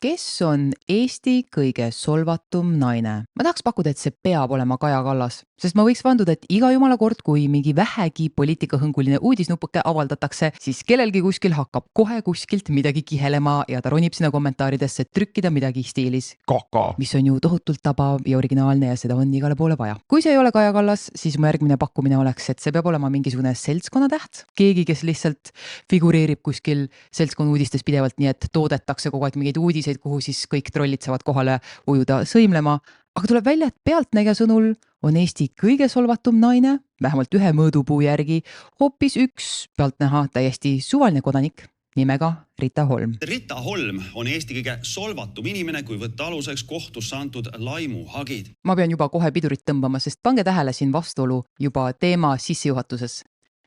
Kes on Eesti kõige solvatum naine? Ma tahaks pakkuda, et see peab olema Kaja Kallas, sest ma võiks vanduda, et iga jumala kord, kui mingi vähegi poliitikahõnguline uudisnupuke avaldatakse, siis kellelgi kuskil hakkab kohe kuskilt midagi kihelema ja ta ronib sinna kommentaaridesse trükkida midagi stiilis Kaka. mis on ju tohutult tabav ja originaalne ja seda on igale poole vaja. Kui see ei ole Kaja Kallas, siis mu järgmine pakkumine oleks, et see peab olema mingisugune seltskonnatäht. Keegi, kes lihtsalt figureerib kuskil seltskonna uudistes pidevalt, nii et toodetakse kogu aeg mingeid uudiseid, kuhu siis kõik trollid saavad kohale ujuda sõimlema. Aga tuleb välja, et Pealtnägija sõnul on Eesti kõige solvatum naine, vähemalt ühe mõõdupuu järgi, hoopis üks pealtnäha täiesti suvaline kodanik nimega Rita Holm. Rita Holm on Eesti kõige solvatum inimene, kui võtta aluseks kohtusse antud laimuhagid. Ma pean juba kohe pidurit tõmbama, sest pange tähele siin vastuolu juba teema sissejuhatuses.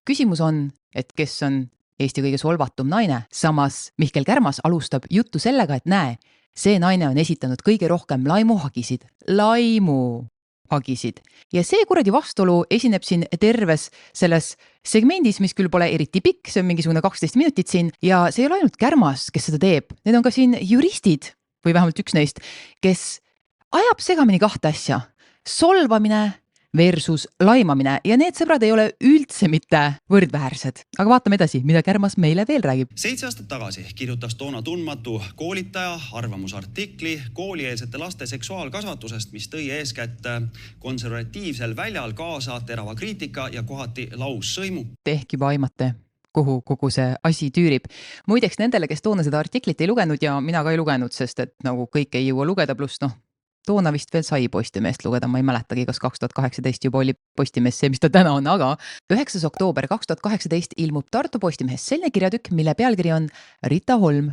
Küsimus on, et kes on Eesti kõige solvatum naine, samas Mihkel Kärmas alustab juttu sellega, et näe, see naine on esitanud kõige rohkem laimuhagisid. Laimuhagisid. Ja see kuradi vastuolu esineb siin terves selles segmendis, mis küll pole eriti pikk, see on mingisugune 12 minutit siin ja see ei ole ainult Kärmas, kes seda teeb. Need on ka siin juristid või vähemalt üks neist, kes ajab segamini kahte asja. Solvamine versus laimamine ja need sõbrad ei ole üldse mitte võrdväärsed. Aga vaatame edasi, mida Kärmas meile veel räägib. 7 aastat tagasi kirjutas toona tundmatu koolitaja arvamusartikli koolieelsete laste seksuaalkasvatusest, mis tõi eeskätt konservatiivsel väljal kaasa terava kriitika ja kohati laussõimu. Ehk juba aimate, kuhu kogu see asi tüürib. Muideks nendele, kes toona seda artiklit ei lugenud ja mina ka ei lugenud, sest et nagu kõik ei jõua lugeda, pluss toona vist veel sai Postimeest lugeda, ma ei mäletagi, kas 2018 juba oli Postimees see, mis ta täna on, aga 9. oktoober 2018 ilmub Tartu Postimehes selline kirjatükk, mille pealkiri on Rita Holm,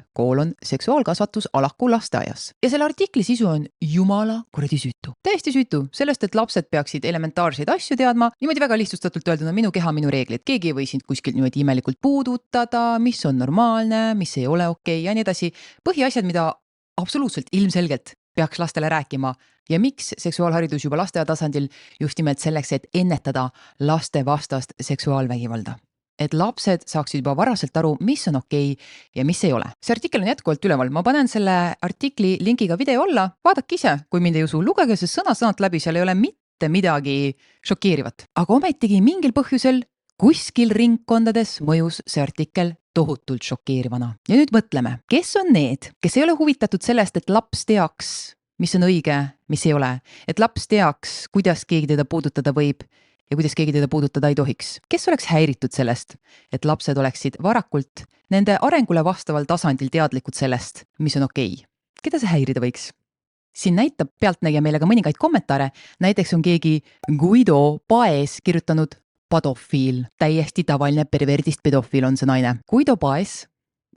seksuaalkasvatus Alaku lasteaias. Ja selle artikli sisu on jumala kuradi süütu. Täiesti süütu, sellest, et lapsed peaksid elementaarseid asju teadma, niimoodi väga lihtsustatult öelduna minu keha, minu reeglid. Keegi ei või sind kuskilt niimoodi imelikult puudutada, mis on normaalne, mis ei ole okei ja nii edasi. Põhiasjad, mida absoluutselt ilmselgelt peaks lastele rääkima ja miks seksuaalharidus juba lasteaia tasandil just nimelt selleks, et ennetada laste vastast seksuaalvägivalda. Et lapsed saaksid juba varaselt aru, mis on okei ja mis ei ole. See artikkel on jätkuvalt üleval, ma panen selle artikli linkiga video alla, vaadake ise, kui mind ei usu, lugege see sõna-sõnalt läbi, seal ei ole mitte midagi šokeerivat. Aga ometigi mingil põhjusel kuskil ringkondades mõjus see artikkel tohutult šokeerivana. Ja nüüd mõtleme, kes on need, kes ei ole huvitatud sellest, et laps teaks, mis on õige, mis ei ole. Et laps teaks, kuidas keegi teda puudutada võib ja kuidas keegi teda puudutada ei tohiks. Kes oleks häiritud sellest, et lapsed oleksid varakult nende arengule vastaval tasandil teadlikud sellest, mis on okei. Keda see häirida võiks? Siin näitab Pealtnägija meile ka mõningaid kommentaare. Näiteks on keegi Guido Paes kirjutanud padofiil, täiesti tavaline perverdist pedofiil on see naine. Guido Paes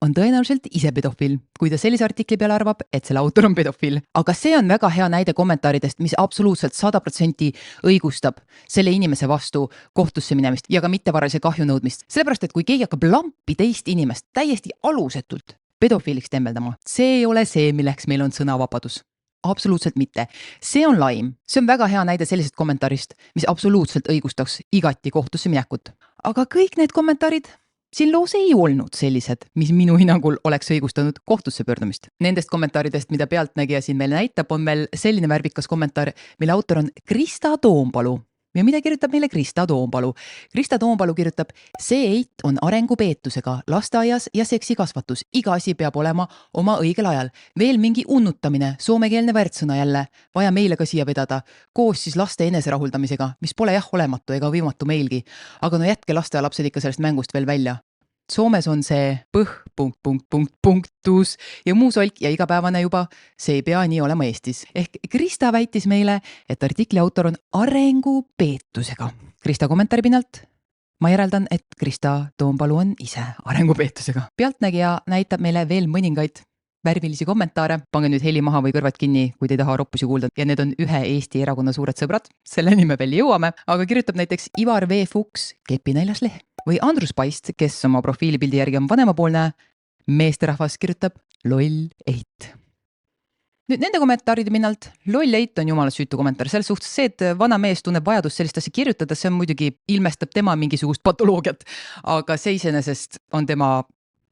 on tõenäoliselt ise pedofiil, kui ta sellise artikli peale arvab, et selle autor on pedofiil. Aga see on väga hea näide kommentaaridest, mis absoluutselt 100% õigustab selle inimese vastu kohtusse minemist ja ka mittevaralise kahju nõudmist. Sellepärast, et kui keegi hakkab lampi teist inimest täiesti alusetult pedofiiliks tembeldama, see ei ole see, milleks meil on sõnavabadus. Absoluutselt mitte. See on laim. See on väga hea näide sellisest kommentaarist, mis absoluutselt õigustaks igati kohtusse minekut. Aga kõik need kommentaarid siin loos ei olnud sellised, mis minu hinnangul oleks õigustanud kohtusse pöördumist. Nendest kommentaaridest, mida Pealtnägija siin meile näitab, on veel selline värvikas kommentaar, mille autor on Krista Toompalu. Ja mida kirjutab meile Krista Toompalu? Krista Toompalu kirjutab, see eit on arengupeetusega lasteaias ja seksikasvatus. Iga asi peab olema oma õigel ajal. Veel mingi unnutamine, soomekeelne värtsõna jälle, vaja meile ka siia vedada, koos siis laste eneserahuldamisega, mis pole jah olematu ega võimatu meilgi. Aga no jätke lasteaialapsed ikka sellest mängust veel välja. Soomes on see punktus ja muu solk ja igapäevane juba, see ei pea nii olema Eestis. Ehk Krista väitis meile, et artikli autor on arengupeetusega. Krista kommentaari pinnalt ma järeldan, et Krista Toompalu on ise arengupeetusega. Pealtnägija näitab meile veel mõningaid värvilisi kommentaare. Pange nüüd heli maha või kõrvad kinni, kui te ei taha roppusi kuulda. Ja need on ühe Eesti erakonna suured sõbrad. Selleni me veel jõuame. Aga kirjutab näiteks Ivar V. Fuchs kepinäljas lehe. Või Andrus Paist, kes oma profiilipildi järgi on vanemapoolne meesterahvas, kirjutab loll eit. Nüüd nende kommentaaride pinnalt, loll eit on jumala süütu kommentaar. Selles suhtes see, et vana mees tunneb vajadus sellist asja kirjutada, see on muidugi ilmestab tema mingisugust patoloogiat. Aga see iseenesest on tema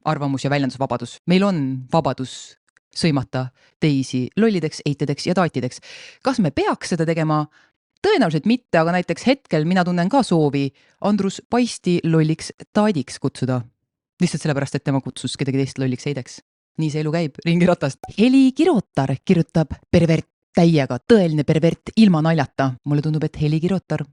arvamus ja väljendusvabadus. Meil on vabadus sõimata teisi lollideks, eitedeks ja taatideks. Kas me peaks seda tegema? Tõenäoliselt mitte, aga näiteks hetkel mina tunnen ka soovi Andrus Paisti lolliks taadiks kutsuda. Lihtsalt sellepärast, et tema kutsus kedagi teist lolliks eideks. Nii see elu käib ringiratast. Heli Kirotar kirjutab pervert täiega, tõeline pervert ilma naljata. Mulle tundub, et Heli Kirotar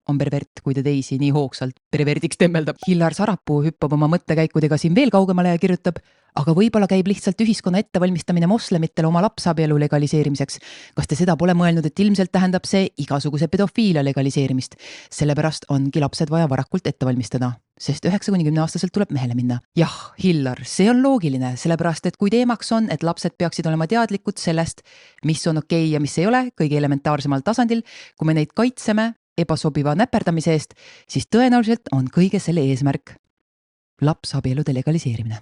on pervert, kui ta teisi nii hoogsalt perverdiks temmeldab. Hillar Sarapuu hüppab oma mõttekäikudega siin veel kaugemale ja kirjutab, aga võib-olla käib lihtsalt ühiskonna ettevalmistamine moslemitele oma lapsabielu legaliseerimiseks. Kas te seda pole mõelnud, et ilmselt tähendab see igasuguse pedofiilia legaliseerimist? Sellepärast ongi lapsed vaja varakult ette valmistada, sest 9–10-aastaselt tuleb mehele minna. Jah, Hillar, see on loogiline, sellepärast et kui teemaks on, et lapsed peaksid olema teadlikud sellest, mis on okei ja mis ei ole kõige elementaarsemal tasandil, kui me neid kaitseme ebasobiva näperdamise eest, siis tõenäoliselt on kõige selle eesmärk lapsabielude legaliseerimine.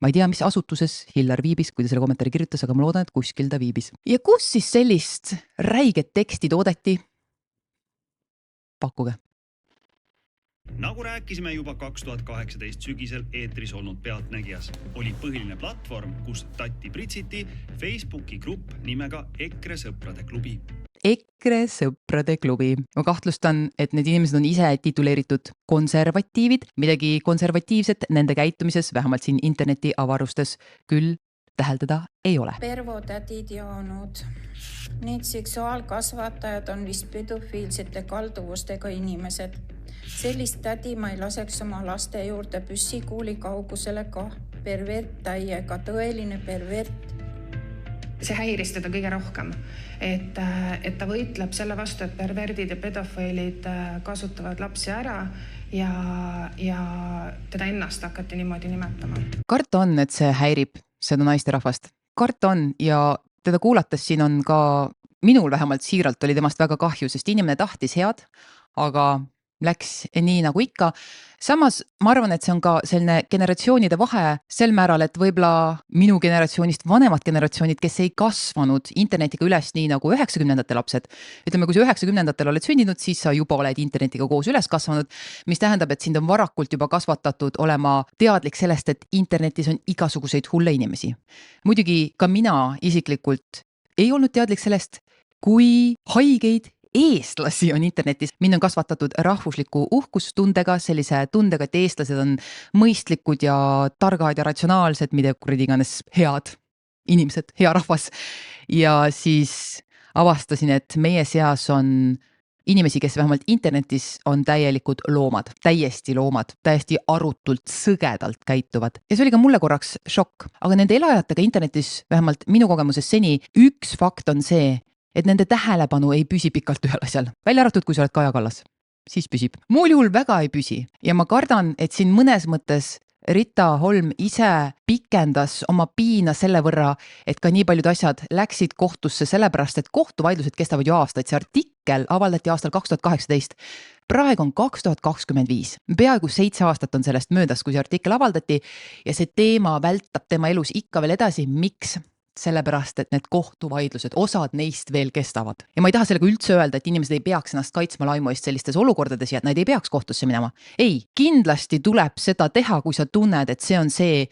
Ma ei tea, mis asutuses Hillar viibis, kui ta selle kommentaari kirjutas, aga ma loodan, et kuskil ta viibis. Ja kus siis sellist räiget teksti toodeti? Pakkuge. Nagu rääkisime juba 2018 sügisel eetris olnud Pealtnägijas, oli põhiline platvorm, kus tatti pritsiti Facebooki grupp nimega EKRE sõprade klubi. EKRE sõprade klubi. Ma kahtlustan, et need inimesed on ise tituleeritud konservatiivid, midagi konservatiivset nende käitumises, vähemalt siin interneti avarustes küll täheldada ei ole. Pervotädid ja onud. Need seksuaalkasvatajad on vist pedofiilsete kalduvustega inimesed. Sellist tädi ma ei laseks oma laste juurde püssikuuli kaugusele ka. Pervert täiega, tõeline pervert. See häiris teda kõige rohkem, et ta võitleb selle vastu, et perverdid ja pedofiilid kasutavad lapsi ära ja teda ennast hakati niimoodi nimetama. Kart on, et see häirib seda naisterahvast. Kart on ja teda kuulates siin on ka minul vähemalt siiralt oli temast väga kahju, sest inimene tahtis head, aga läks nii nagu ikka. Samas ma arvan, et see on ka selline generatsioonide vahe sel määral, et võib-olla minu generatsioonist vanemad generatsioonid, kes ei kasvanud internetiga üles nii nagu 90-ndate lapsed. Ütleme, kui sa 90-ndatel oled sündinud, siis sa juba oled internetiga koos üles kasvanud, mis tähendab, et sind on varakult juba kasvatatud olema teadlik sellest, et internetis on igasuguseid hulle inimesi. Muidugi ka mina isiklikult ei olnud teadlik sellest, kui haigeid eestlasi on internetis. Mind on kasvatatud rahvusliku uhkustundega, sellise tundega, et eestlased on mõistlikud ja targad ja ratsionaalsed, mida kuradi iganes head inimesed, hea rahvas. Ja siis avastasin, et meie seas on inimesi, kes vähemalt internetis on täielikud loomad, täiesti arutult, sõgedalt käituvad. Ja see oli ka mulle korraks šokk, aga nende elajatega internetis, vähemalt minu kogemuses seni, üks fakt on see, et nende tähelepanu ei püsi pikalt ühel asjal. Välja arvatud, kui sa oled Kaja Kallas, siis püsib. Muul juhul väga ei püsi ja ma kardan, et siin mõnes mõttes Rita Holm ise pikendas oma piina selle võrra, et ka nii paljud asjad läksid kohtusse sellepärast, et kohtuvaidlused kestavad ju aastaid. See artikkel avaldati aastal 2018. Praegu on 2025. Peaaegu 7 aastat on sellest möödas, kui see artikkel avaldati ja see teema vältab tema elus ikka veel edasi. Miks? Sellepärast, et need kohtuvaidlused, osad neist veel kestavad. Ja ma ei taha sellega üldse öelda, et inimesed ei peaks ennast kaitsma laimu eest sellistes olukordades ja et nad ei peaks kohtusse minema. Ei, kindlasti tuleb seda teha, kui sa tunned, et see on see,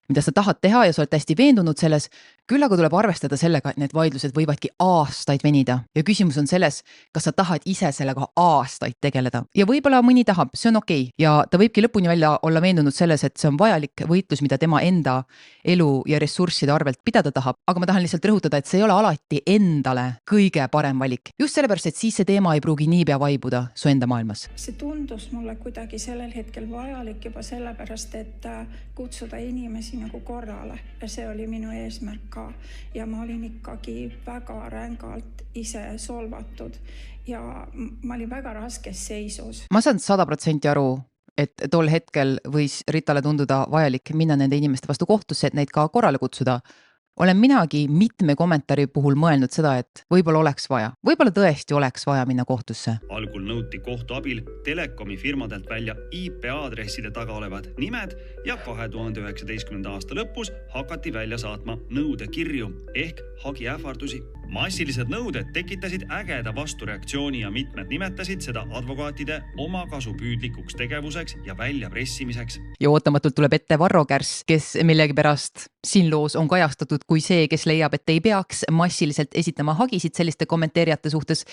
mida sa tahad teha ja sa oled hästi veendunud selles. Küll aga tuleb arvestada sellega, et need vaidlused võivadki aastaid venida. Ja küsimus on selles, kas sa tahad ise sellega aastaid tegeleda. Ja võib-olla mõni tahab, see on okei. Ja ta võibki lõpuni välja olla veendunud selles, et see on vajalik võitlus, mida tema enda elu ja ressursside arvelt pidada tahab. Aga ma tahan lihtsalt rõhutada, et see ei ole alati endale kõige parem valik. Just sellepärast, et siis see teema ei pruugi niipea vaibuda su enda maailmas. See tundus mulle kuidagi sellel hetkel vajalik juba sellepärast, et kutsuda inimesi nagu korrale. Ja see oli minu eesmärk ka. Ja ma olin ikkagi väga rängalt ise solvatud ja ma olin väga raskes seisus. Ma saan 100% aru, et tol hetkel võis Ritale tunduda vajalik minna nende inimeste vastu kohtusse, et neid ka korrale kutsuda. Olen minagi mitme kommentaari puhul mõelnud seda, et võib-olla oleks vaja. Võib-olla tõesti oleks vaja minna kohtusse. Algul nõuti kohtu abil telekomi firmadelt välja IP-aadresside taga olevad nimed ja 2019. aasta lõpus hakati välja saatma nõudekirju ehk hagiähvardusi. massilised nõuded tekitasid ägeda vastureaktsiooni ja mitmed nimetasid seda advokaatide omakasupüüdlikuks tegevuseks ja väljapressimiseks. Ja ootamatult tuleb ette Varro Kärss, kes millegipärast siin loos on kajastatud kui see, kes leiab, et ei peaks massiliselt esitama hagisid selliste kommenteerijate suhtes.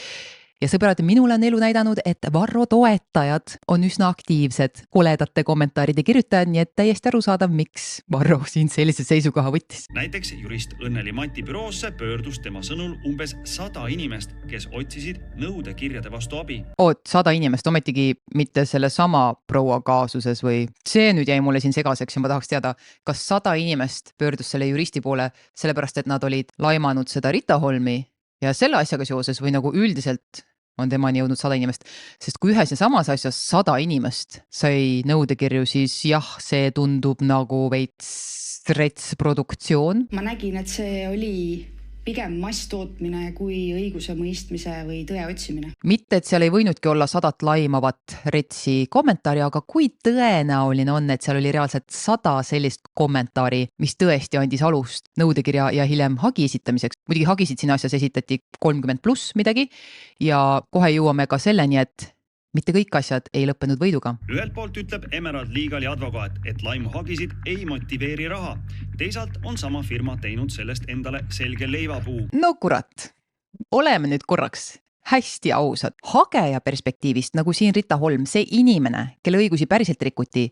Ja sõbrad, minule on elu näidanud, et Varro toetajad on üsna aktiivsed koledate kommentaaride kirjutajad, nii et täiesti arusaadav, miks Varro siin sellise seisukoha võttis. Näiteks jurist Õnneli Mati büroosse pöördus tema sõnul umbes 100 inimest, kes otsisid nõudekirjade vastu abi. 100 inimest, ometigi mitte selle sama proua kaasuses või see nüüd jäi mulle siin segaseks ja ma tahaks teada, kas 100 inimest pöördus selle juristi poole sellepärast, et nad olid laimanud seda Rita Holmi ja selle asjaga seoses või nagu üldiselt on temani jõudnud 100 inimest, sest kui ühes ja samas asjas 100 inimest sai nõudekirju, siis jah, see tundub nagu veits retsproduktsioon. Ma nägin, et see oli pigem masstootmine kui õiguse mõistmise või tõe otsimine. Mitte, et seal ei võinudki olla 100 laimavat retsi kommentaari, aga kui tõenäoline on, et seal oli reaalselt 100 sellist kommentaari, mis tõesti andis alust nõudekirja ja hiljem hagi esitamiseks. Muidugi hagisid siin asjas esitati 30+ midagi ja kohe jõuame ka selleni, et mitte kõik asjad ei lõppenud võiduga. Ühelt poolt ütleb Emerald Legali advokaat, et laimuhagisid ei motiveeri raha. Teisalt on sama firma teinud sellest endale selge leivapuu. No kurat, oleme nüüd korraks hästi ausad. Hageja perspektiivist, nagu siin Rita Holm, see inimene, kelle õigusi päriselt rikuti,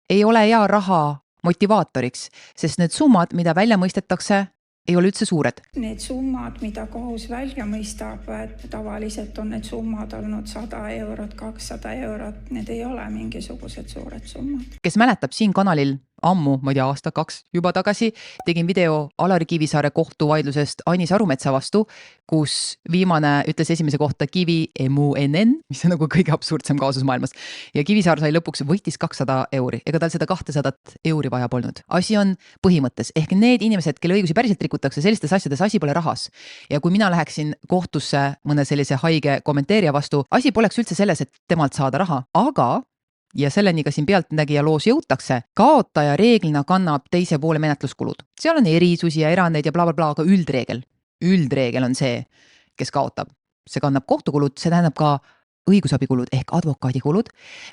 ei ole hea raha motivaatoriks, sest need summad, mida välja mõistetakse, ei ole üldse suured. Need summad, mida kohus välja mõistab, tavaliselt on need summad olnud 100 eurot, 200 eurot. Need ei ole mingisugused suured summad. Kes mäletab siin kanalil ammu, ma ei tea, aasta 2 juba tagasi, tegin video Alari Kivisaare kohtuvaidlusest Anis Arumetsa vastu, kus viimane ütles esimese kohta Kivi MUNN, mis on nagu kõige absurdsem kaasus maailmas. Ja Kivisaar sai lõpuks võitis 200 euri, ega tal seda 200 euri vaja polnud. Asi on põhimõttes, ehk need inimesed, kelle õigusi päriselt rikutakse sellistes asjades, asi pole rahas. Ja kui mina läheksin kohtusse mõne sellise haige kommenteerija vastu, asi poleks üldse selles, et temalt saada raha, aga ja selleni ka siin pealtnägija loos jõutakse, kaotaja reeglina kannab teise poole menetluskulud. Seal on erisusi ja erandeid ja blablabla, aga üldreegel on see, kes kaotab. See kannab kohtukulud, see tähendab ka õigusabikulud ehk advokaadikulud,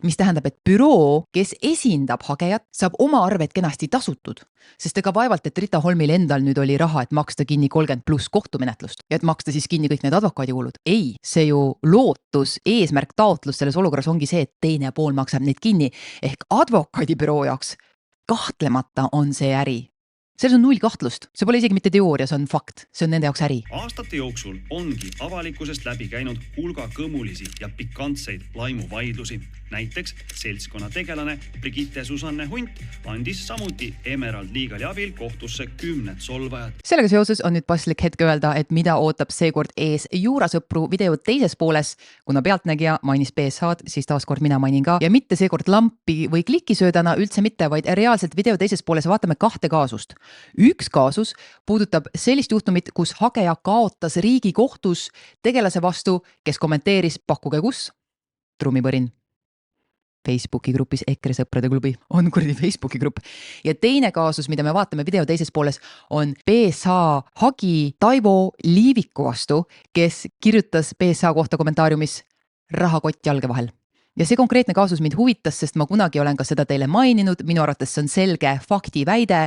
mis tähendab, et büroo, kes esindab hagejat, saab oma arved kenasti tasutud, sest ega vaevalt, et Rita Holmil endal nüüd oli raha, et maksta kinni 30+ kohtumenetlust ja et maksta siis kinni kõik need advokaadikulud. Ei, see ju lootus, eesmärk, taotlus selles olukorras ongi see, et teine pool maksab need kinni ehk advokaadibüroo jaoks kahtlemata on see äri. Selles on 0 kahtlust. See pole isegi mitte teooria, see on fakt. See on nende jaoks äri. Aastate jooksul ongi avalikkusest läbi käinud hulga kõmulisi ja pikantseid laimuvaidlusi. Näiteks seltskonna tegelane Brigitte Susanne Hunt andis samuti Emerald Legali abil kohtusse 10 solvajad. Sellega seoses on nüüd paslik hetk öelda, et mida ootab seekord ees juurasõpru video teises pooles, kuna pealtnägija mainis BSH-d, siis taaskord mina mainin ka. Ja mitte seekord lampi või klikisöödana üldse mitte, vaid reaalselt video teises pooles vaatame 2 kaasust. Üks kaasus puudutab sellist juhtumit, kus hageja kaotas Riigikohtus tegelase vastu, kes kommenteeris pakkuge kus? Trummipõrin. Facebooki grupis EKRE sõprade klubi on kurdi Facebooki grupp. Ja teine kaasus, mida me vaatame video teises pooles, on BSH hagi Taivo Liiviku vastu, kes kirjutas BSH kohta kommentaariumis rahakott jalge vahel. Ja see konkreetne kaasus mind huvitas, sest ma kunagi olen ka seda teile maininud, minu arvates see on selge faktiväide,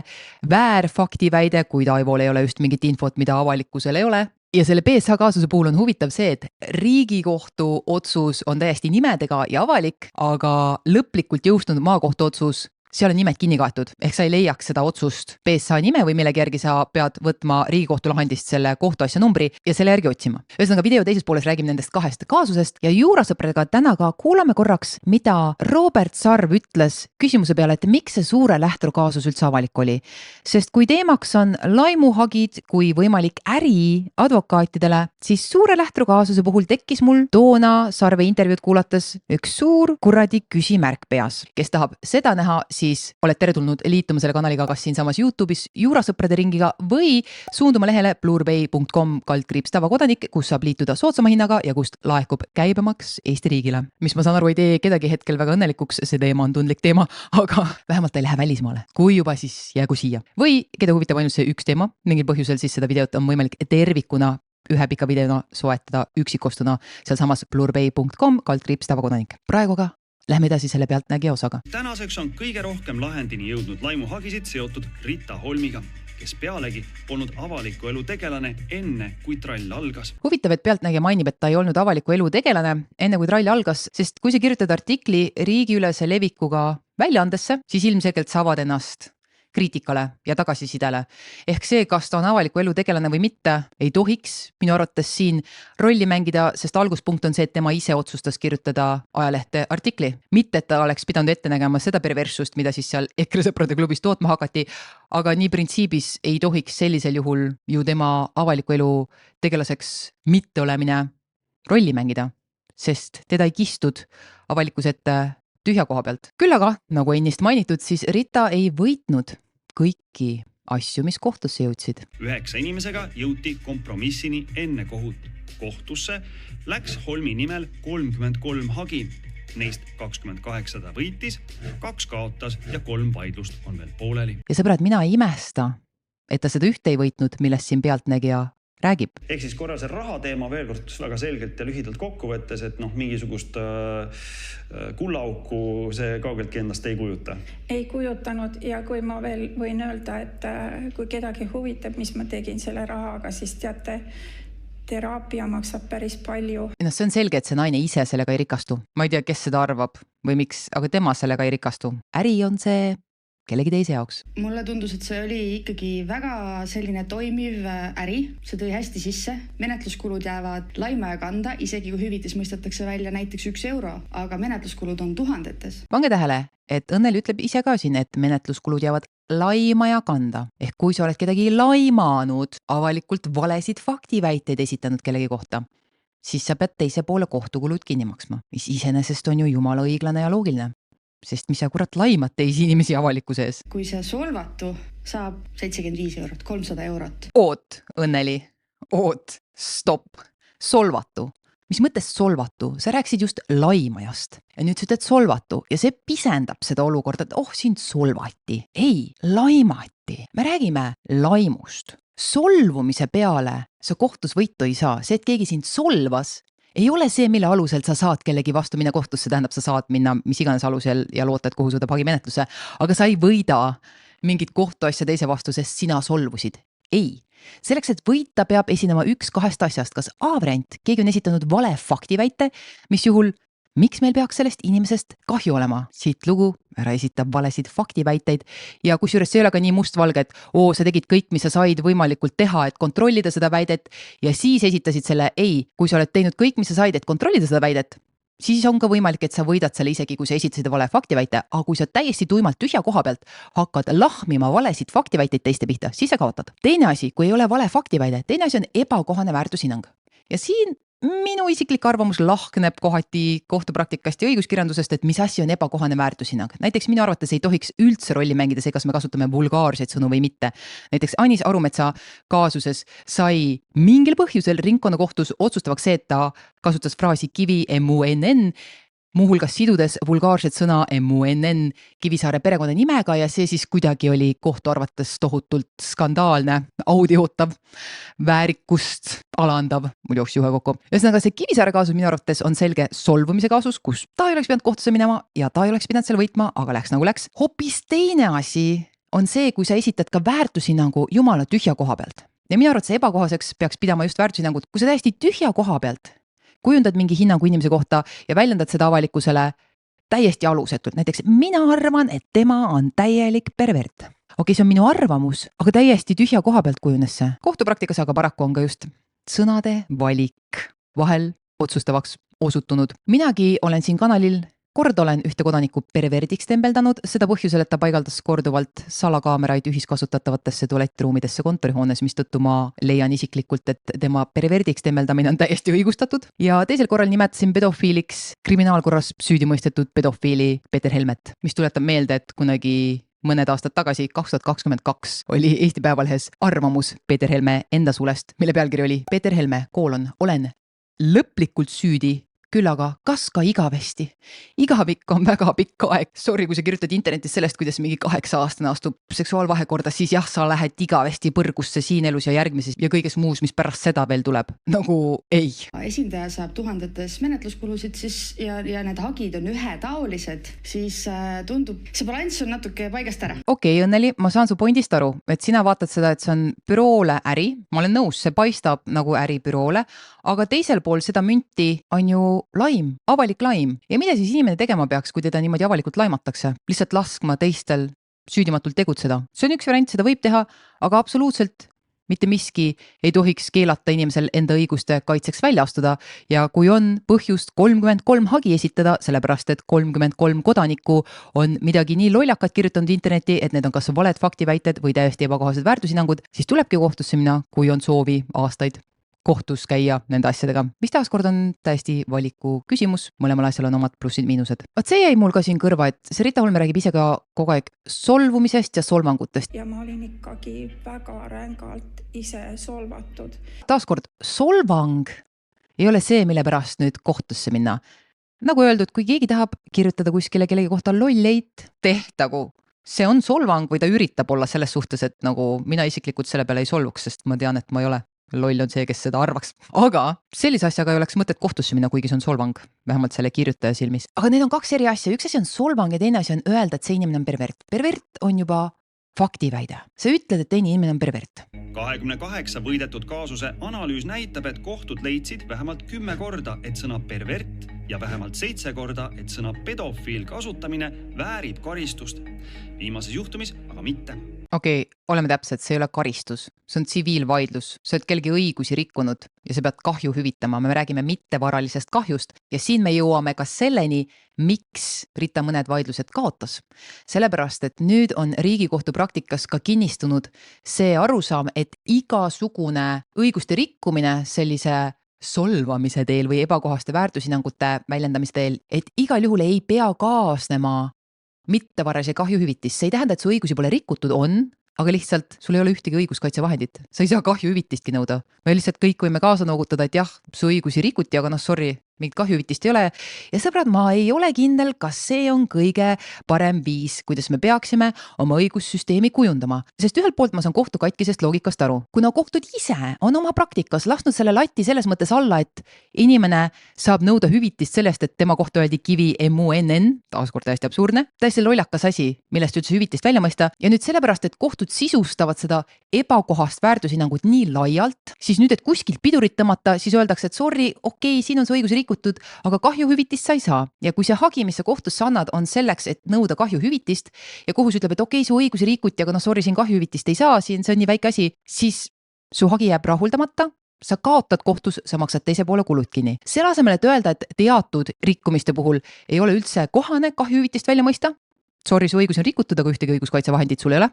väär faktiväide, kui Taivol ei ole just mingit infot, mida avalikkusel ei ole. Ja selle BSH kaasuse puhul on huvitav see, et Riigikohtu otsus on täiesti nimedega ja avalik, aga lõplikult jõustunud maakohtu otsus, seal on nimed kinni kaetud, ehk sa ei leiaks seda otsust BSH nime või millegi järgi sa pead võtma Riigikohtu lahendist selle kohtuasja numbri ja selle järgi otsima. Ühesõnaga video teises pooles räägime nendest 2 kaasusest ja juurasõpradega täna ka kuulame korraks, mida Robert Sarv ütles küsimuse peale, et miks see Suure Lähtru kaasus üldse avalik oli. Sest kui teemaks on laimuhagid kui võimalik äri advokaatidele, siis Suure Lähtru kaasuse puhul tekkis mul toona Sarve intervjuud kuulates üks suur kuradi küsimärk peas. Kes tahab seda näha, siis oled teretulnud liituma selle kanaliga kas siin samas YouTube'is juurasõprade ringiga või suunduma lehele blurbay.com/tavakodanik, kus saab liituda soodsama hinnaga ja kust laekub käibemaks Eesti riigile. Mis ma saan aru, ei tee kedagi hetkel väga õnnelikuks, see teema on tundlik teema, aga vähemalt ei lähe välismaale. Kui juba, siis jäägu siia. Või keda huvitab ainult see üks teema, mingil põhjusel siis seda videot on võimalik tervikuna ühe pika videona soetada üksikostuna sealsamas blurbay.com/tavakodanik. Praegu aga lähme edasi selle Pealtnägija osaga. Tänaseks on kõige rohkem lahendini jõudnud laimuhagisid seotud Rita Holmiga, kes pealegi polnud avaliku elu tegelane enne, kui trall algas. Huvitav, et Pealtnägija mainib, et ta ei olnud avaliku elu tegelane enne, kui trall algas, sest kui sa kirjutad artikli riigiülese levikuga väljaandesse, siis ilmselgelt sa avad ennast kriitikale ja tagasisidele. Ehk see, kas ta on avaliku elu tegelane või mitte, ei tohiks minu arvates siin rolli mängida, sest alguspunkt on see, et tema ise otsustas kirjutada ajalehte artikli. Mitte, et ta oleks pidanud ette nägema seda perverssust, mida siis seal EKRE sõprade klubis tootma hakati, aga nii printsiibis ei tohiks sellisel juhul ju tema avaliku elu tegelaseks mitte olemine rolli mängida, sest teda ei kistud avalikus ette tühja koha pealt. Küll aga, nagu ennist mainitud, siis Rita ei võitnud kõiki asju, mis kohtusse jõudsid. 9 inimesega jõuti kompromissini enne kohut. Kohtusse läks Holmi nimel 33 hagi. Neist 28 ta võitis, 2 kaotas ja 3 vaidlust on veel pooleli. Ja sõbrad, mina ei imesta, et ta seda ühte ei võitnud, millest siin Pealtnägija räägib. Ehk siis korra see raha teema veel kord väga selgelt ja lühidalt kokku võttes, et mingisugust kullauku see kaugeltki endast ei kujuta. Ei kujutanud ja kui ma veel võin öelda, et kui kedagi huvitab, mis ma tegin selle rahaga, siis teate, teraapia maksab päris palju. See on selge, et see naine ise sellega ei rikastu. Ma ei tea, kes seda arvab või miks, aga tema sellega ei rikastu. Äri on see kellegi teise jaoks. Mulle tundus, et see oli ikkagi väga selline toimiv äri. See tõi hästi sisse. Menetluskulud jäävad laimaja kanda, isegi kui hüvitis mõistetakse välja näiteks 1 euro, aga menetluskulud on tuhandetes. Pange tähele, et Õnnel ütleb ise ka siin, et menetluskulud jäävad laimaja kanda. Ehk kui sa oled kedagi laimanud, avalikult valesid faktiväiteid esitanud kellegi kohta, siis sa pead teise poole kohtukulud kinni maksma, mis iseenesest on ju jumala õiglane ja loogiline. Sest mis sa kurat laimad teisi inimesi avalikkuse ees. Kui see solvatu saab 75 eurot, 300 eurot. Oot, Õnneli, stopp, solvatu. Mis mõttes solvatu? Sa rääksid just laimajast ja nüüd sa ütled solvatu ja see pisendab seda olukorda, et sind solvati. Ei, laimati. Me räägime laimust. Solvumise peale sa kohtus võitu ei saa. See, et keegi sind solvas, ei ole see, mille alusel sa saad kellegi vastu minna kohtusse, tähendab, sa saad minna mis iganes alusel ja loota, et kohus võtab hagimenetlusse, aga sa ei võida mingit kohtuasja teise vastu, sest sina solvusid. Ei, selleks, et võita, peab esinema 1 2 asjast, kas A-variant, keegi on esitanud vale faktiväite, mis juhul, miks meil peaks sellest inimesest kahju olema? Siit lugu, ära esita valesid faktiväiteid ja kusjuures see ei ole ka nii mustvalge, et sa tegid kõik, mis sa said võimalikult teha, et kontrollida seda väidet ja siis esitasid selle ei, kui sa oled teinud kõik, mis sa said, et kontrollida seda väidet, siis on ka võimalik, et sa võidad selle isegi, kui sa esitasid vale faktiväite, aga kui sa täiesti tuimalt tühja koha pealt hakkad lahmima valesid faktiväiteid teiste pihta, siis sa kaotad. Teine asi, kui ei ole vale faktiväide, teine asi on ebakohane väärtushinnang. Ja siin minu isiklik arvamus lahkneb kohati kohtupraktikast ja õiguskirjandusest, et mis asi on ebakohane väärtushinnang. Näiteks minu arvates ei tohiks üldse rolli mängida see, kas me kasutame vulgaarseid sõnu või mitte. Näiteks Anis Arumetsa kaasuses sai mingil põhjusel ringkonnakohtus otsustavaks see, et ta kasutas fraasi kivi MUNN, muuhulgas sidudes vulgaarset sõna MUNN Kivisaare perekonna nimega ja see siis kuidagi oli kohtu arvates tohutult skandaalne, audiotav, väärikust alandav, mul jooksis juhe kokku. Ühesõnaga see Kivisaare kaasus minu arvates on selge solvumise kaasus, kus ta ei oleks pidanud kohtusse minema ja ta ei oleks pidanud seal võitma, aga läks nagu läks. Hoopis teine asi on see, kui sa esitad ka väärtushinnangu jumala tühja koha pealt. Ja minu arvates ebakohaseks peaks pidama just väärtushinnangut, kui sa täiesti tühja koha pealt kujundad mingi hinnangu inimese kohta ja väljendad seda avalikkusele täiesti alusetult. Näiteks mina arvan, et tema on täielik pervert. Okei, see on minu arvamus, aga täiesti tühja koha pealt kujunes see. Kohtupraktikas aga paraku on ka just sõnade valik vahel otsustavaks osutunud. Minagi olen siin kanalil kord olen ühte kodanikku perverdiks tembeldanud, seda põhjusel, et ta paigaldas korduvalt salakaameraid ühiskasutatavatesse tualettruumidesse kontorihoones, mistõttu ma leian isiklikult, et tema perverdiks tembeldamine on täiesti õigustatud. Ja teisel korral nimetasin pedofiiliks kriminaalkorras süüdimõistetud pedofiili Peeter Helmet, mis tuletab meelde, et kunagi mõned aastad tagasi, 2022, oli Eesti Päevalehes arvamus Peeter Helme enda sulest, mille pealkiri oli Peeter Helme, olen lõplikult süüdi küll aga kas ka igavesti? Igavik on väga pikk aeg. Sorry, kui sa kirjutad internetis sellest, kuidas mingi 8-aastane astub seksuaalvahekorda, siis jah, sa lähed igavesti põrgusse siin elus ja järgmises ja kõiges muus, mis pärast seda veel tuleb. Nagu ei. Esindaja saab tuhandetes menetluskulusid siis ja need hagid on ühetaolised, siis tundub, see balanss on natuke paigast ära. Okei, Õnneli, ma saan su pointist aru, et sina vaatad seda, et see on büroole äri. Ma olen nõus, see paistab nagu äri büroole, aga teisel pool seda münti on ju laim, avalik laim. Ja mida siis inimene tegema peaks, kui teda niimoodi avalikult laimatakse? Lihtsalt laskma teistel süüdimatult tegutseda. See on üks variant, seda võib teha, aga absoluutselt mitte miski ei tohiks keelata inimesel enda õiguste kaitseks välja astuda ja kui on põhjust 33 hagi esitada, sellepärast et 33 kodanikku on midagi nii lollakat kirjutanud interneti, et need on kas valed faktiväited või täiesti ebakohased väärtushinnangud, siis tulebki kohtusse minna, kui on soovi aastaid kohtus käia nende asjadega, mis taaskord on täiesti valiku küsimus, mõlemal asjal on omad plussid-miinused. Vaat see jäi mul ka siin kõrva, et see Rita Holm räägib ise ka kogu aeg solvumisest ja solvangutest. ja ma olin ikkagi väga rängalt ise solvatud. Taaskord, solvang ei ole see, mille pärast nüüd kohtusse minna. Nagu öeldud, kui keegi tahab kirjutada kuskile kellegi kohta lolleid, tehtagu. See on solvang või ta üritab olla selles suhtes, et nagu mina isiklikult selle peale ei solvuks, sest ma tean, et ma ei ole. Loll on see, kes seda arvaks. Aga sellise asjaga ei oleks mõtet kohtusse minna, kuigi see on solvang, vähemalt selle kirjutaja silmis. Aga need on kaks eri asja. Üks asi on solvang ja teine asi on öelda, et see inimene on pervert. Pervert on juba faktiväide. Sa ütled, et teine inimene on pervert. 28 võidetud kaasuse analüüs näitab, et kohtud leidsid vähemalt 10 korda, et sõna pervert ja vähemalt 7 korda, et sõna pedofiil kasutamine väärib karistust. Viimases juhtumis aga mitte. Okei, oleme täpsed, see ei ole karistus. See on tsiviilvaidlus. Sa oled kellegi õigusi rikkunud ja sa pead kahju hüvitama. Me räägime mittevaralisest kahjust ja siin me jõuame ka selleni, miks Rita mõned vaidlused kaotas. Sellepärast, et nüüd on Riigikohtu praktikas ka kinnistunud see arusaam, et igasugune õiguste rikkumine sellise solvamise teel või ebakohaste väärtushinnangute väljendamise teel, et igal juhul ei pea kaasnema mittevaralise kahjuhüvitis. See ei tähenda, et su õigusi pole rikutud, on, aga lihtsalt sul ei ole ühtegi õiguskaitsevahendit. Sa ei saa kahjuhüvitistki nõuda. Me lihtsalt kõik võime kaasa noogutada, et jah, su õigusi rikuti, aga sorry, mingit kahjuhüvitist ei ole. Ja sõbrad, ma ei ole kindel, kas see on kõige parem viis, kuidas me peaksime oma õigussüsteemi kujundama. Sest ühelt poolt ma saan kohtu katkisest loogikast aru. Kuna kohtud ise on oma praktikas lasknud selle lati selles mõttes alla, et inimene saab nõuda hüvitist sellest, et tema kohta öeldi kivi MUNN, taaskord täiesti absurdne, täiesti lollakas asi, millest üldse hüvitist välja mõista. Ja nüüd sellepärast, et kohtud sisustavad seda ebakohast väärtushinnangut nii laialt, siis nüüd, et kuskilt pidurit tõmmata, siis öeldakse, et sorry, okei, siin on su õigus rikutud, aga kahjuhüvitist sa ei saa. Ja kui see hagi, mis sa kohtusse annad, on selleks, et nõuda kahjuhüvitist ja kohus ütleb, et okei, su õigusi rikuti, aga sorry, siin kahjuhüvitist ei saa, siin see on nii väike asi, siis su hagi jääb rahuldamata, sa kaotad kohtus, sa maksad teise poole kulud kinni. Selle asemel, et öelda, et teatud rikkumiste puhul ei ole üldse kohane kahjuhüvitist välja mõista, sorry, su õigus on rikutud, aga ühtegi õiguskaitsevahendit sul ei ole.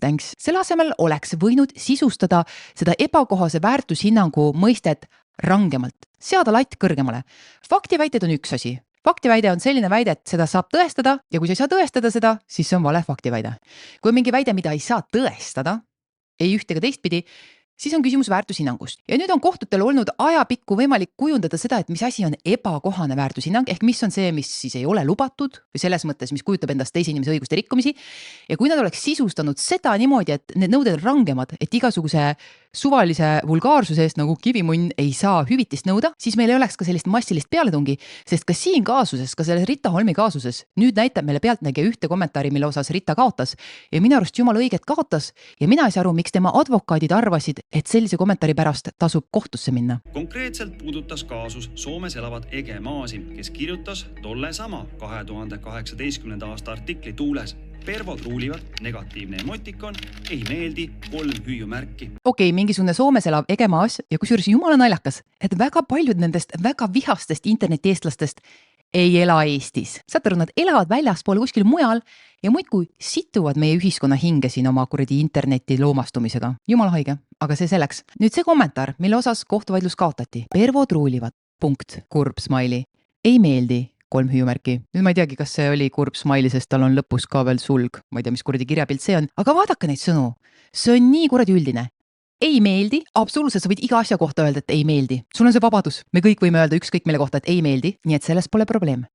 Thanks. Selle asemel oleks võinud sisustada seda ebakohase väärtushinnangu mõistet rangemalt, seada latt kõrgemale. Faktiväited on üks asi. Faktiväide on selline väide, et seda saab tõestada ja kui sa ei saa tõestada seda, siis see on vale faktiväide. Kui on mingi väide, mida ei saa tõestada, ei üht ega teistpidi, siis on küsimus väärtushinnangust. Ja nüüd on kohtutel olnud ajapikku võimalik kujundada seda, et mis asi on ebakohane väärtushinnang, ehk mis on see, mis siis ei ole lubatud või selles mõttes, mis kujutab endast teise inimese õiguste rikkumisi. Ja kui nad oleks sisustanud seda niimoodi, et need nõuded on rangemad, et igasuguse suvalise vulgaarsuse eest nagu kivimunn ei saa hüvitist nõuda, siis meil ei oleks ka sellist massilist pealetungi, sest ka siin kaasuses, ka selles Rita Holmi kaasuses, nüüd näitab meile pealtnägija ühte kommentaari, mille osas Rita kaotas ja minu arust jumala õiget kaotas ja mina ei saa aru, miks tema advokaadid arvasid, et sellise kommentaari pärast tasub kohtusse minna. Konkreetselt puudutas kaasus Soomes elavat Ege Maasi, kes kirjutas tolle sama 2018. aasta artikli Tuules. Pervod ruulivad, negatiivne emotikon, ei meeldi, 3 hüüumärki. Okei, mingisugune Soomes elav Ege Maas ja kusjuures jumala naljakas, et väga paljud nendest väga vihastest internetieestlastest ei ela Eestis. Saate aru, nad elavad väljaspool kuskil mujal ja muidkui situvad meie ühiskonna hinge siin oma kuradi interneti loomastumisega. Jumala haige, aga see selleks. Nüüd see kommentaar, mille osas kohtuvaidlus kaotati. Pervod ruulivad, punkt, kurb smiley, ei meeldi, 3 hüüumärki. Nüüd ma ei teagi, kas see oli kurb smiley, sest tal on lõpus ka veel sulg. Ma ei tea, mis kuradi kirjapilt see on. Aga vaadake neid sõnu. See on nii kuradi üldine. ei meeldi, absoluutselt sa võid iga asja kohta öelda, et ei meeldi. Sul on see vabadus. Me kõik võime öelda ükskõik mille kohta, et ei meeldi, nii et selles pole probleem.